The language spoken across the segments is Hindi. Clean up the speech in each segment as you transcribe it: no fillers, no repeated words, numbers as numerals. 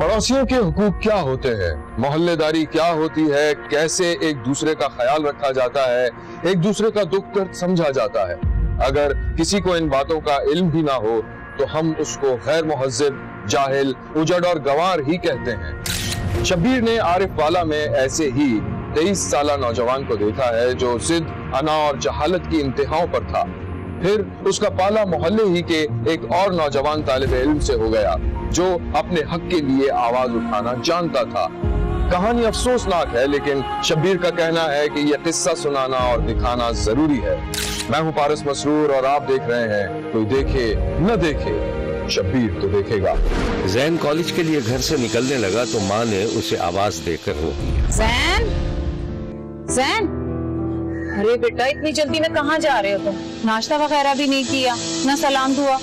पड़ोसियों के हुकूक क्या होते हैं, मोहल्लेदारी क्या होती है, कैसे एक दूसरे का ख्याल रखा जाता है, एक दूसरे का दुख दर्द समझा जाता है। अगर किसी को इन बातों का इल्म भी ना हो तो हम उसको गैर मुहज्जिब, जाहिल, उजड़ और गंवार ही कहते हैं। शब्बीर ने आरिफ वाला में ऐसे ही 23 साला नौजवान को देखा है जो जिद, अना और जहालत की इंतहाओं पर था। फिर उसका पाला मोहल्ले ही के एक और नौजवान तालिब इल्म से हो गया जो अपने हक के लिए आवाज उठाना जानता था। कहानी अफसोसनाक है, लेकिन शब्बीर का कहना है कि यह किस्सा सुनाना और दिखाना जरूरी है। मैं हूं पारस मसरूर और आप देख रहे हैं कोई देखे न देखे, शब्बीर तो देखेगा। जैन कॉलेज के लिए घर से निकलने लगा तो माँ ने उसे आवाज देकर रोक दिया। जैन, जैन, अरे बेटा इतनी जल्दी में कहाँ जा रहे हो तुम? नाश्ता वगैरह भी नहीं किया, ना सलाम दुआ।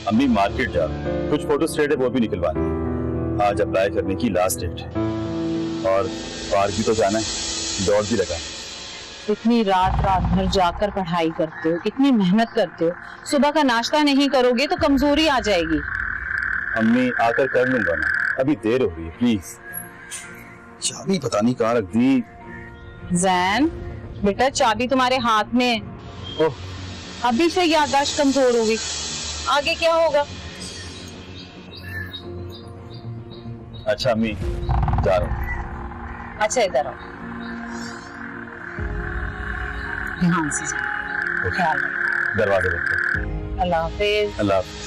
अम्मी मार्केट जा, कुछ फोटो स्टेट है वो भी निकलवानी है। आज अप्लाई करने की लास्ट डेट है और पार्क भी तो जाना है, दौड़ भी लगा। इतनी रात रात भर जाकर पढ़ाई करते हो, इतनी मेहनत करते हो, सुबह का नाश्ता नहीं करोगे तो कमजोरी आ जाएगी। अम्मी आकर कर लूंगा ना, अभी देर हो गई है, प्लीज। चाबी पता नहीं कहाँ रख दी। जैन बेटा चाबी तुम्हारे हाथ में है। ओह, अभी से याददाश्त कमजोर होगी, आगे क्या होगा? अच्छा अम्मी जा रहा हूँ। अच्छा इधर आओ, ध्यान से जाओ, ख्याल रखो। दरवाजे रखो। अल्लाह हाफिज। अल्लाह हाफिज।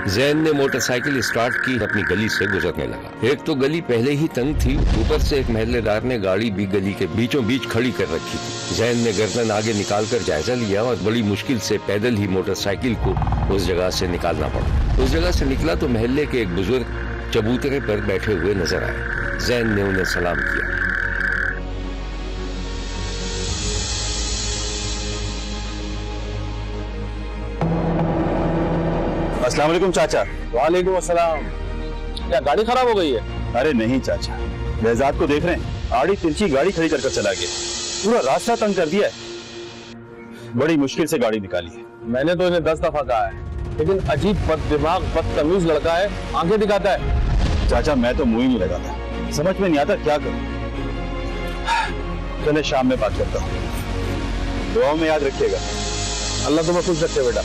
जैन ने मोटरसाइकिल स्टार्ट की, अपनी गली से गुजरने लगा। एक तो गली पहले ही तंग थी, ऊपर से एक महल्लेदार ने गाड़ी भी गली के बीचों बीच खड़ी कर रखी थी। जैन ने गर्दन आगे निकालकर जायजा लिया और बड़ी मुश्किल से पैदल ही मोटरसाइकिल को उस जगह से निकालना पड़ा। उस जगह से निकला तो महल्ले के एक बुजुर्ग चबूतरे पर बैठे हुए नजर आए। जैन ने उन्हें सलाम किया। अस्सलाम वालेकुम चाचा। वालेकुम अस्सलाम। क्या गाड़ी खराब हो गई है? अरे नहीं चाचा, बेजाद को देख रहे हैं, आड़ी तिरछी गाड़ी खड़ी कर चला गया, पूरा रास्ता तंग कर दिया है। बड़ी मुश्किल से गाड़ी निकाली है। मैंने तो इन्हें 10 दफा कहा है, लेकिन अजीब बददिमाग बदतमीज लड़का है, आंखें दिखाता है। चाचा मैं तो मुंह ही नहीं लगाता, समझ में नहीं आता क्या करूं। चले शाम में बात करता हूँ, दुआओं में याद रखिएगा। अल्लाह तुम्हें खुश रखे बेटा।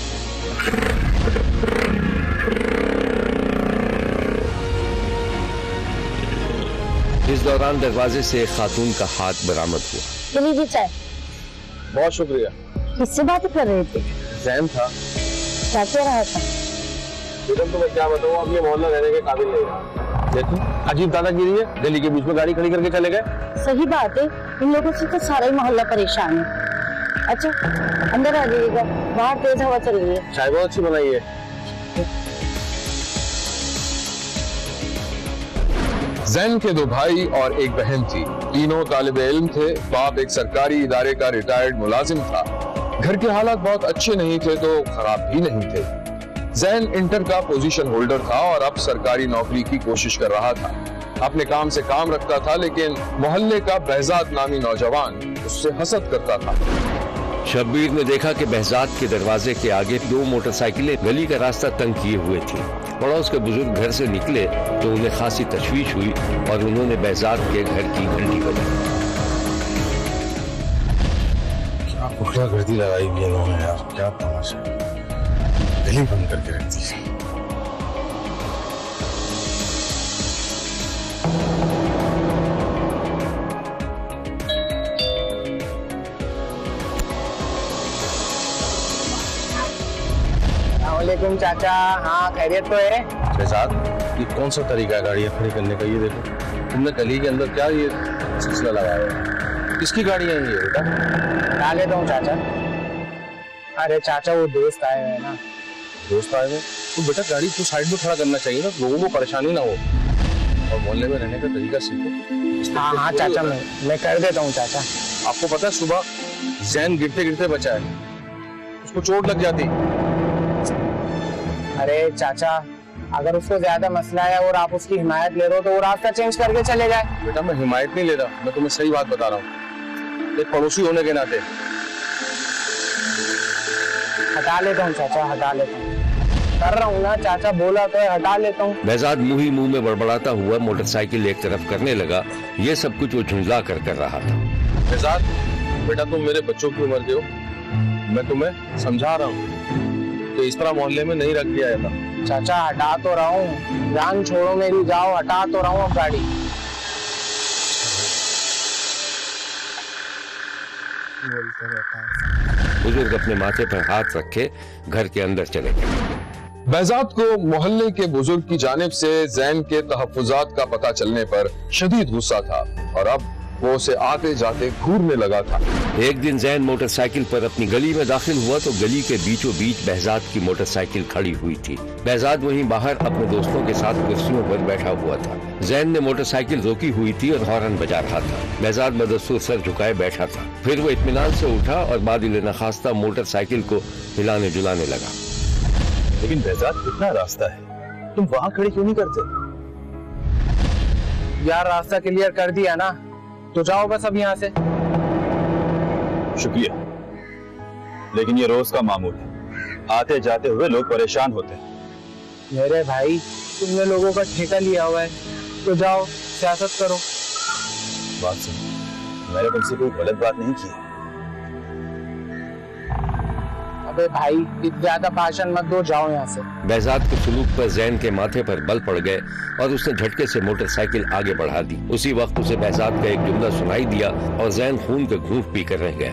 इस दौरान दरवाजे से एक खातून का हाथ बरामद हुआ। तो लीजिए चाय। बहुत शुक्रिया। किससे बात कर रहे थे? जैन था। क्या कह रहा था? बेगम तुम्हें क्या बताऊं, अब ये मोहल्ला रहने के काबिल नहीं रहा। देखो अजीब दादागिरी है, गली के बीच में गाड़ी खड़ी करके चले गए। सही बात है, इन लोगों से तो सारा ही मोहल्ला परेशान है। अच्छा अंदर आ जाइएगा, बाहर तेज हवा चल रही है। चाय बहुत अच्छी बनाई है। जैन के 2 भाई और एक बहन थी। तीनों तालिब इल्म थे। बाप एक सरकारी इदारे का रिटायर्ड मुलाजिम था। घर के हालात बहुत अच्छे नहीं थे तो खराब भी नहीं थे। जैन इंटर का पोजीशन होल्डर था और अब सरकारी नौकरी की कोशिश कर रहा था। अपने काम से काम रखता था, लेकिन मोहल्ले का बहजाद नामी नौजवान उससे हसद करता था। शब्बीर ने देखा कि बहजाद के दरवाजे के आगे 2 मोटरसाइकिलें गली का रास्ता तंग किए हुए थी। पड़ोस के बुजुर्ग घर से निकले तो उन्हें खासी तशवीश हुई और उन्होंने बहजाद के घर की घंटी बजाई। क्या पुख्ता गर्दी लगाई हुई है इन्होंने यार, क्या तमाशा, गली बंद करके रख दी। वालेकुम चाचा। हाँ खैरियत तो है? बेजाद, ये कौन सा तरीका है गाड़ियाँ खड़ी करने का? ये देखो, तुमने गली के अंदर क्या ये सिलसिला लगाया है? किसकी गाड़ियाँ हैं ये बेटा? डाल लेता हूँ चाचा। अरे चाचा वो दोस्त आए हैं ना। दोस्त आए हैं तो बेटा गाड़ी तो साइड में खड़ा करना चाहिए ना, लोगों को परेशानी ना हो, और मोहल्ले में रहने का तरीका सीखो। हाँ हाँ चाचा, मैं कर देता हूँ चाचा। आपको पता है सुबह जैन गिरते गिरते बचा है, उसको चोट लग जाती। अरे चाचा अगर उसको ज्यादा मसला है और आप उसकी हिमायत ले रहे हो तो वो रास्ता चेंज करके चले जाए। बेटा मैं हिमायत नहीं ले रहा, मैं तुम्हें सही बात बता रहा हूँ, एक पड़ोसी होने के नाते। हटा लेता हूँ चाचा, हटा लेता हूँ, कर रहा हूँ ना चाचा, बोला तो है, हटा लेता हूँ। बेजाद मुंह ही मुंह में बड़बड़ाता हुआ मोटरसाइकिल एक तरफ करने लगा। ये सब कुछ वो झुंझला कर रहा था। बेजाद बेटा तुम मेरे बच्चों की उम्र के हो, मैं तुम्हें समझा रहा हूँ कि इस तरह मोहल्ले में नहीं रख दिया जाता। चाचा हटा तो रहा हूँ, जान छोड़ो मेरी, जाओ, हटा तो रहा हूँ अब गाड़ी। बुजुर्ग अपने माथे पर हाथ रखे घर के अंदर चले गए। बेजाद को मोहल्ले के बुजुर्ग की जानिब से जैन के तहफ्फुजात का पता चलने पर शदीद गुस्सा था और अब वो उसे आते जाते घूरने लगा था। एक दिन जैन मोटरसाइकिल पर अपनी गली में दाखिल हुआ तो गली के बीचों बीच बहजाद की मोटरसाइकिल खड़ी हुई थी। बहजाद वहीं बाहर अपने दोस्तों के साथ कुर्सियों पर बैठा हुआ था। जैन ने मोटरसाइकिल रोकी हुई थी और हॉर्न बजा रहा था। बहजाद बदस्तूर सर झुकाए बैठा था। फिर वो इत्मीनान से उठा और बादिल नखास्ता मोटरसाइकिल को हिलाने जुलाने लगा। लेकिन बहजाद कितना रास्ता है, तुम वहां खड़ी क्यों नहीं करते? यार रास्ता क्लियर कर दिया ना, तो जाओ बस अब यहाँ से। शुक्रिया, लेकिन ये रोज का मामूल है, आते जाते हुए लोग परेशान होते हैं। मेरे भाई तुमने लोगों का ठेका लिया हुआ है, तो जाओ सियासत करो। बात सुनो, मैंने तुमसे कोई गलत बात नहीं की। अबे भाई ज्यादा भाषण मत दो, जाओ यहाँ से। बहजाद के सुलूक पर जैन के माथे पर बल पड़ गए और उसने झटके से मोटरसाइकिल आगे बढ़ा दी। उसी वक्त उसे बहजाद का एक जुमला सुनाई दिया और जैन खून के घूंट पीकर रह गया।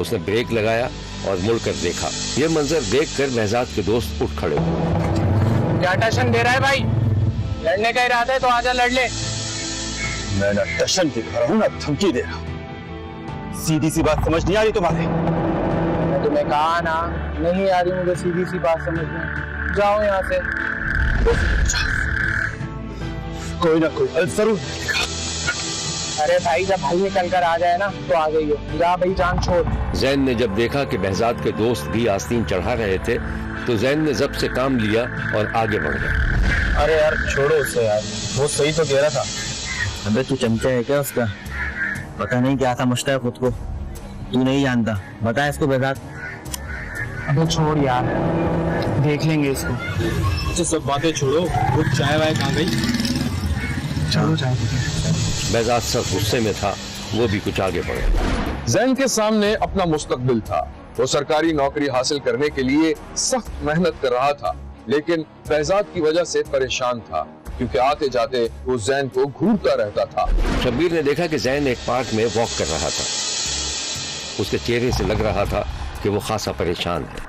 उसने ब्रेक लगाया और मुड़कर देखा। ये मंजर देखकर बहजाद के दोस्त उठ खड़े हुए। क्या टशन दे रहा है भाई? लड़ने का इरादा है तो आजा लड़ ले। मैं ना टशन दिखा रहा हूँ ना धमकी दे रहा हूँ। सीधी सी बात समझ नहीं आ रही तुम्हारे? मैं तुम्हें कहा ना, नहीं आ रही मुझे सीधी सी बात समझ में। जाओ यहाँ से। कोई ना कोई हल जरूर। अरे भाई जब भाई निकल कर आ जाए ना तो आ गई हो। जा भाई जान छोड़। जैन ने जब देखा कि बहजाद के दोस्त भी आस्तीन चढ़ा रहे थे तो जैन ने जब्त से काम लिया और आगे बढ़ गया। अरे यार छोड़ो उसे यार, वो सही तो कह रहा था। अबे तू चमचा है क्या उसका? पता नहीं क्या समझता है खुद को, तू नहीं जानता। बता इसको बहजाद। अबे छोड़ यार, देख लेंगे इसको। अच्छा सब बातें छोड़ो, वो चाय वाय कहाँ गई? चलो चाय। बहजाद सब गुस्से में था, वो भी कुछ आगे बढ़ गया। जैन के सामने अपना मुस्तकबिल था। वो सरकारी नौकरी हासिल करने के लिए सख्त मेहनत कर रहा था, लेकिन बहजाद की वजह से परेशान था क्योंकि आते जाते वो जैन को घूरता रहता था। शब्बीर ने देखा कि जैन एक पार्क में वॉक कर रहा था। उसके चेहरे से लग रहा था कि वो खासा परेशान है।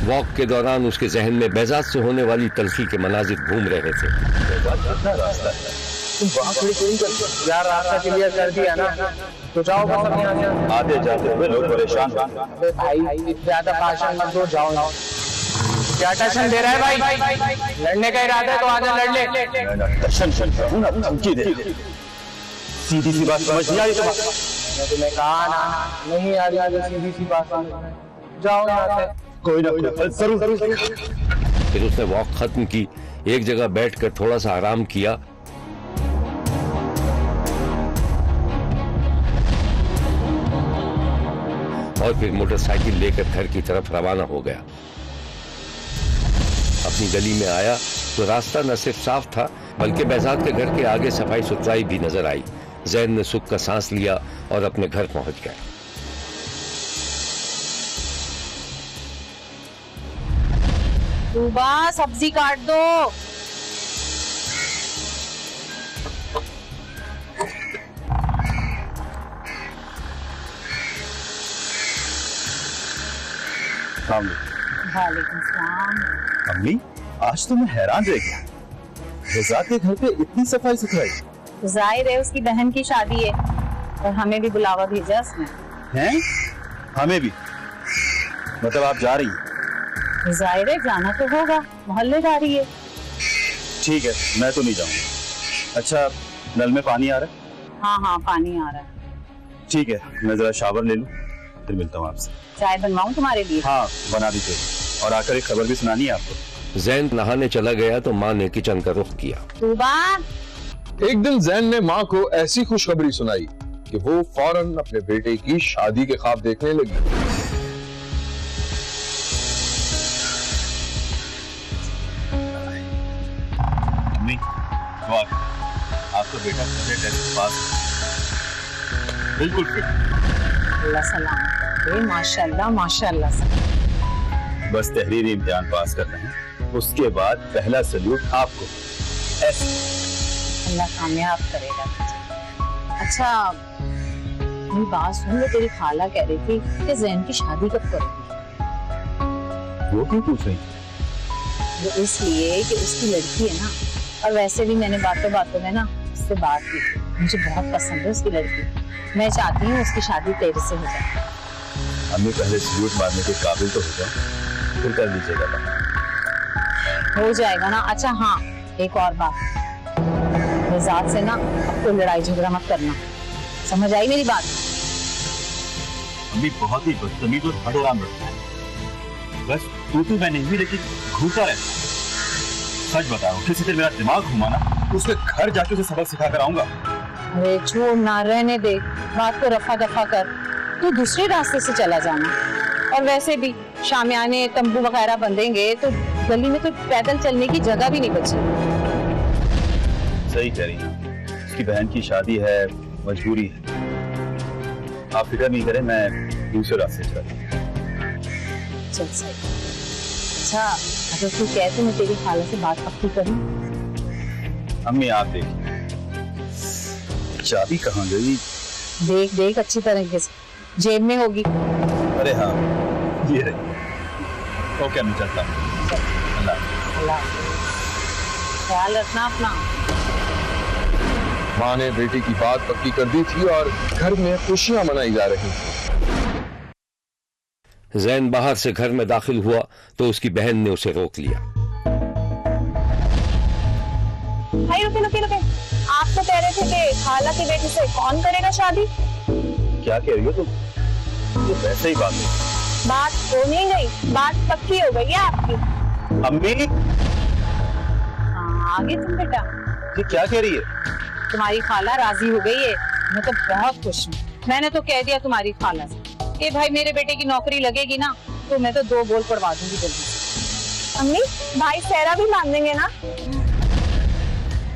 वॉक के दौरान उसके जहन में बहजाद से होने वाली तलखी के मनाजिर घूम रहे थे। कितना रास्ता है, तुम वहां खड़ी क्यों नहीं करते? यार रास्ता क्लियर कर दिया ना, तो जाओ बस अब यहाँ से। आते जाते हुए लोग परेशान होते हैं। अबे भाई ज्यादा भाषण मत दो, जाओ यहाँ। क्या टशन दे रहा है भाई? लड़ने का इरादा है तो आजा लड़ ले। मैं ना टशन कर रहा हूँ ना धमकी दे रहा हूँ। सीधी सी बात समझ नहीं आ रही तुम्हारे? मैं तुम्हें कहा ना, नहीं आ रही मुझे सीधी सी बात समझ में। जाओ यहाँ से। कोई ना कोई हल जरूर। फिर उसने वॉक खत्म की, एक जगह बैठकर थोड़ा सा आराम किया और फिर मोटरसाइकिल लेकर घर की तरफ रवाना हो गया। अपनी गली में आया तो रास्ता न सिर्फ साफ था बल्कि बहजाद के घर के आगे सफाई सुथराई भी नजर आई। जैन ने सुख का सांस लिया और अपने घर पहुंच गया। रूबा सब्जी काट दो। वालेकुम सलाम। अम्मी आज तो मैं हैरान रह गया, बहजाद के घर पे इतनी सफाई सुथराई। जाहिर है उसकी बहन की शादी है और हमें भी बुलावा भेजा उसने। हैं? हमें भी? मतलब आप जा रही हैं? जाहिर है जाना तो होगा, मोहल्लेदारी है। ठीक है, मैं तो नहीं जाऊंगा। अच्छा नल में पानी आ रहा है? हाँ हाँ पानी आ रहा है। ठीक है, मैं जरा शावर ले लूं, फिर मिलता हूँ आपसे। चाय बनवाऊं तुम्हारे लिए? हाँ बना दीजिए, और आकर एक खबर भी सुनानी है आपको। जैन नहाने चला गया तो माँ ने किचन का रुख किया। तूबा, एक दिन जैन ने माँ को ऐसी खुशखबरी सुनाई कि वो फौरन अपने बेटे की शादी के ख्वाब देखने लगी। अम्मी, वाह, आपका बेटा पहले टेस्ट पास, बिल्कुल फिट। अल्लाह सलाम, माशाल्लाह माशाल्लाह से। बस तहरीरी इम्तिहान पास करना है, उसके बाद पहला सल्यूट आपको। ऐसे अल्लाह कामयाब करेगा तुझे। अच्छा, मेरी बात सुन, वो तेरी खाला कह रही थी कि जैन की शादी कब करोगी? वो क्यों पूछ रही? वो इसलिए कि उसकी लड़की है ना, और वैसे भी मैंने बातों बातों में ना उससे बात की, मुझे बहुत पसंद है उसकी लड़की। मैं चाहती हूँ उसकी शादी तेरे से हो जाए। अम्मी, पहले सल्यूट मारने के काबिल तो हो जाओ, फिर कर लीजिएगा बात। हो जाएगा ना। अच्छा हाँ, एक और बात, मिजाज से ना अब कोई लड़ाई झगड़ा मत करना, समझ आई मेरी बात? अम्मी बहुत ही बदतमीज और हड़ोराम रखता है, बस तू मैं नहीं भी, लेकिन घूरता रहता है। सच बता रहा हूँ, किसी से मेरा दिमाग घुमाना, उसके घर जाके उसे सबक सिखा कर आऊंगा। अरे छोड़ ना, रहने दे, बात को रफा दफा कर, तू दूसरे रास्ते से चला जाना। और वैसे भी शामियाने तंबू वगैरह बंधेंगे तो गली में तो पैदल चलने की जगह भी नहीं बची। सही कह रही हैं, उसकी बहन की शादी है, मजबूरी है। आप फिक्र नहीं करें, मैं दूसरे रास्ते से चलूंगा। चल सही। अच्छा, अगर तू कहते तो मैं तेरी खाला से बात पक्की करूं? अम्मी आप देखिए, चाबी कहाँ गई? देख देख अच्छी तरीके से, जेब में होगी। अरे हाँ, ये रही। ओके, मैं चलता हूँ। अल्लाह हाफ़िज़। अल्लाह हाफ़िज़। ख्याल रखना अपना। माँ ने बेटी की बात पक्की कर दी थी और घर में खुशियां मनाई जा रही थी। जैन बाहर से घर में दाखिल हुआ तो उसकी बहन ने उसे रोक लिया। भाई रुके रुके रुके, आप तो कह रहे थे कि खाला की बेटी से कौन करेगा शादी? क्या कह रही हो तुम? ये वैसे ही बात है। बात हो नहीं गई, बात पक्की हो गई है आपकी। अम्मी, हाँ, आगे तुम बेटा। ये क्या कह रही है? तुम्हारी खाला राजी हो गई है, मैं तो बहुत खुश हूँ। मैंने तो कह दिया तुम्हारी खाला से कि भाई मेरे बेटे की नौकरी लगेगी ना तो मैं तो 2 बोल पड़वा दूंगी जल्दी से। अम्मी, भाई सेहरा भी मान देंगे ना?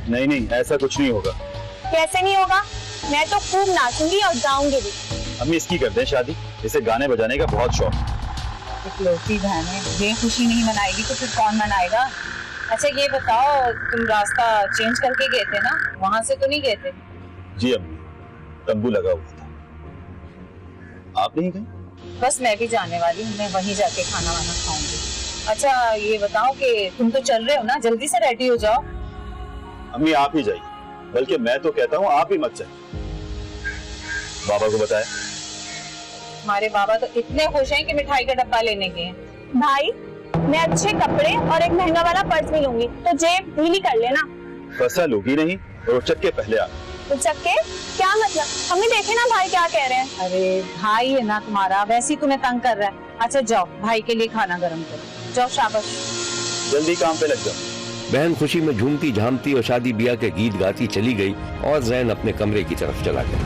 नहीं नहीं, ऐसा कुछ नहीं होगा। कैसे नहीं होगा? मैं तो खूब नाचूंगी और गाऊंगी भी। अम्मी, इसकी करते हैं शादी, इसे गाने बजाने का बहुत शौक। इकलौती बहन है, ये खुशी नहीं मनाएगी तो फिर कौन मनाएगा? अच्छा ये बताओ, तुम रास्ता चेंज करके गए थे ना, वहां से तो नहीं गए थे? जी अम्मी, तंबू लगा हुआ था। आप नहीं गए? बस मैं भी जाने वाली हूँ, मैं वहीं जाके खाना वाना खाऊंगी। अच्छा ये बताओ कि तुम तो चल रहे हो ना, जल्दी से रेडी हो जाओ। अम्मी आप ही जाइए, बल्कि मैं तो कहता हूँ आप ही मत जाइए। बाबा को बताया? हमारे बाबा तो इतने खुश हैं कि मिठाई का डब्बा लेने गए हैं। भाई, मैं अच्छे कपड़े और एक महंगा वाला पर्स भी लूंगी, तो जेब ढीली कर लेना। फसल होगी नहीं और चक्के पहले आ। तो चक्के क्या मतलब? हमें देखे ना भाई क्या कह रहे हैं। अरे भाई है ना तुम्हारा, वैसे ही तुम्हें तंग कर रहा है। अच्छा जाओ, भाई के लिए खाना गर्म करो, जाओ शाबाश। जल्दी काम पे लग जाओ। बहन खुशी में झूमती झामती और शादी ब्याह के गीत गाती चली गई और जैन अपने कमरे की तरफ चला गया।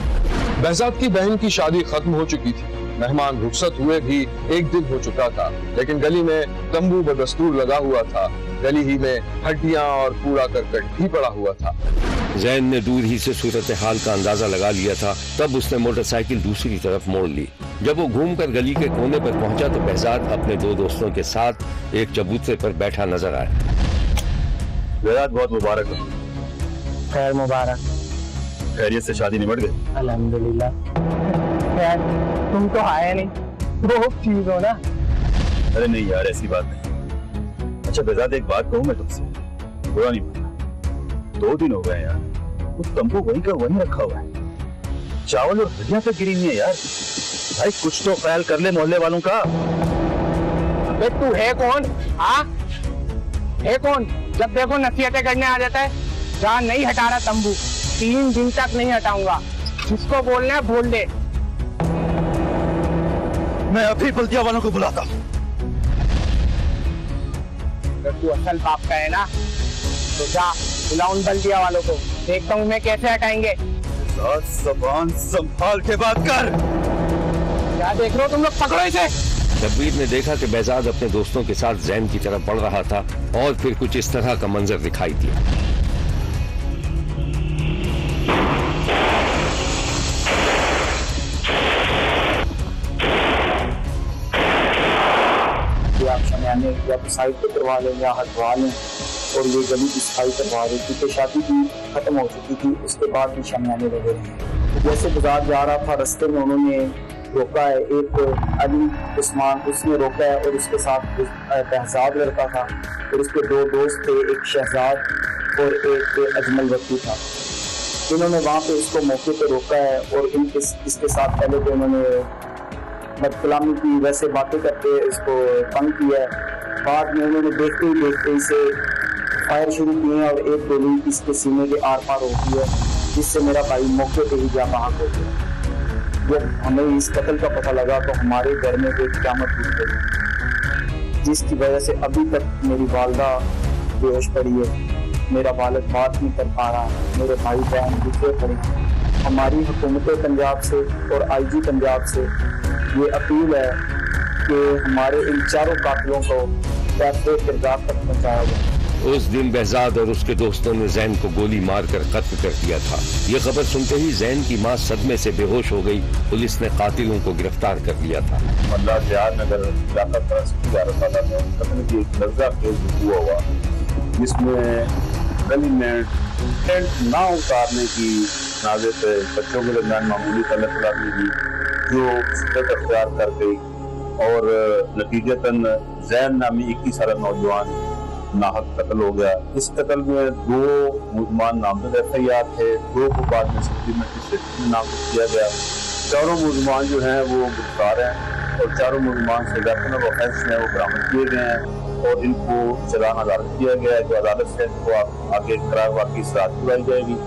बहजाद की बहन की शादी खत्म हो चुकी थी, मेहमान रुखसत हुए भी 1 दिन हो चुका था, लेकिन गली में तंबू बदस्तूर लगा हुआ था। गली ही में हड्डियां और कूड़ा करकट भी पड़ा हुआ था। जैन ने दूर ही से सूरत हाल का अंदाजा लगा लिया था। तब उसने मोटरसाइकिल दूसरी तरफ मोड़ ली। जब वो घूमकर गली के कोने पर पहुंचा तो बहजाद अपने 2 दोस्तों के साथ एक चबूतरे पर बैठा नजर आया। बेरात बहुत मुबारक हो। खैर मुबारक। खैरियत से शादी निमट गई? अल्हम्दुलिल्लाह। खैर तुम तो आए नहीं, वो ठीक हो ना? अरे नहीं यार, ऐसी बात नहीं। अच्छा बेजाद, एक बात कहूँ मैं तुमसे, बुरा नहीं मानना। 2 दिन हो गए यार, वो तंबू वहीं का वहीं रखा हुआ है, चावल और हड्डियां तक गिरी हुई है यार। भाई कुछ तो ख्याल कर ले मोहल्ले वालों का। अबे तू है कौन? हाँ है कौन? जब देखो नसीहतें करने आ जाता है। जहाँ नहीं हटा रहा तंबू, 3 दिन तक नहीं हटाऊंगा। जिसको बोलना है बोल दे। मैं अभी बल्दिया वालों को बुलाता हूँ। अगर तू असल बाप का है ना तो जा बुला उन बल्दिया वालों को, देखता हूँ मैं कैसे हटाएंगे। जबान संभाल के बात कर। क्या देख रहे हो तुम लोग, पकड़ो इसे। शब्बीर ने देखा कि बेजाद अपने दोस्तों के साथ जैन की तरफ बढ़ रहा था और फिर कुछ इस तरह का मंजर दिखाई दिया। आप शमियाने या तो साइड पे करवा लें या हटवा लें, और ये गली की सफाई करवा रही थी कि शादी भी खत्म हो चुकी थी, उसके बाद भी शमियाने लगे थे। जैसे बाजार जा रहा था, रास्ते में उन्होंने रोका है, एक अली उस्मान उसने रोका है और उसके साथ बहजाद लड़का था और उसके दो दोस्त थे, एक शहजाद और एक अजमल वक्ती था। इन्होंने वहाँ पे उसको मौके पे रोका है और इसके साथ पहले तो उन्होंने बदकलामी की, वैसे बातें करके इसको तंग किया है। बाद में उन्होंने देखते ही इसे फायर शुरू किए और एक गोली इसके सीने के आर पार होती है, जिससे मेरा भाई मौके पे ही जान बहक हो गया। जब हमें इस कत्ल का पता लगा तो हमारे घर में कोई क़यामत टूट गई, जिसकी वजह से अभी तक मेरी वालदा बेहोश पड़ी है, मेरा वालिद बात नहीं कर पा रहा है, मेरे भाई बहन बिखरे पड़े हैं। हमारी हुकूमत पंजाब से और IG पंजाब से ये अपील है कि हमारे इन चारों कातिलों को कैसे किरदार तक पहुँचाया जाए। उस दिन बहजाद और उसके दोस्तों ने जैन को गोली मारकर कत्ल कर दिया था। ये खबर सुनते ही जैन की मां सदमे से बेहोश हो गई। पुलिस ने कातिलों को गिरफ्तार कर लिया था। नगर इलाका कत्ल की एक लफ्जा केस हुआ जिसमें गली में टेंट ना उतारने की नाज़े पे बच्चों के दरमियान मामूली तलफलाती हुई, जो शिद्दत अख्तियार कर गई और नतीजतन जैन नामी 21 साल नौजवान नाहक कत्ल हो गया। इस कत्ल में 2 मुलजमान नामजद FIR थे, 2 को बाद में सप्लीमेंट्री स्टेटमेंट में नामजद किया गया। चारों मुलजमान जो हैं वो गिरफ्तार हैं और चारों मुलजमान से वेपन ऑफ ऑफेंस हैं वो बरामद किए गए हैं और इनको चालान अदालत किया गया है, जो अदालत से इनको आगे करार वाकई सराहत दिलाई जाएगी।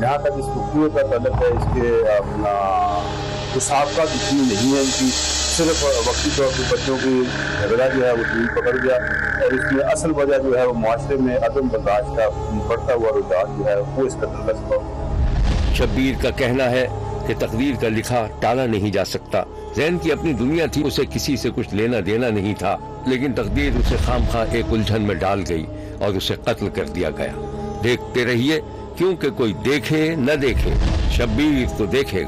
जहाँ तक इस हुकूमत का तल्लुक है, इसके अपना साबका दुश्मनी नहीं है इनकी, सिर्फ वक्ती तौर पर बच्चों की झगड़ा जो है वो दिल पकड़ गया और इसमें असल वजह जो है वो माशरे में अदम बर्दाश्त का बढ़ता हुआ रुझान जो है वो इस कत्ल का सबब। शब्बीर का कहना है कि तकदीर का लिखा टाला नहीं जा सकता। जैन की अपनी दुनिया थी, उसे किसी से कुछ लेना देना नहीं था, लेकिन तकदीर उसे खामखा एक उलझन में डाल गई और उसे कत्ल कर दिया गया। देखते रहिए, क्योंकि कोई देखे न देखे, शब्बीर तो देखेगा।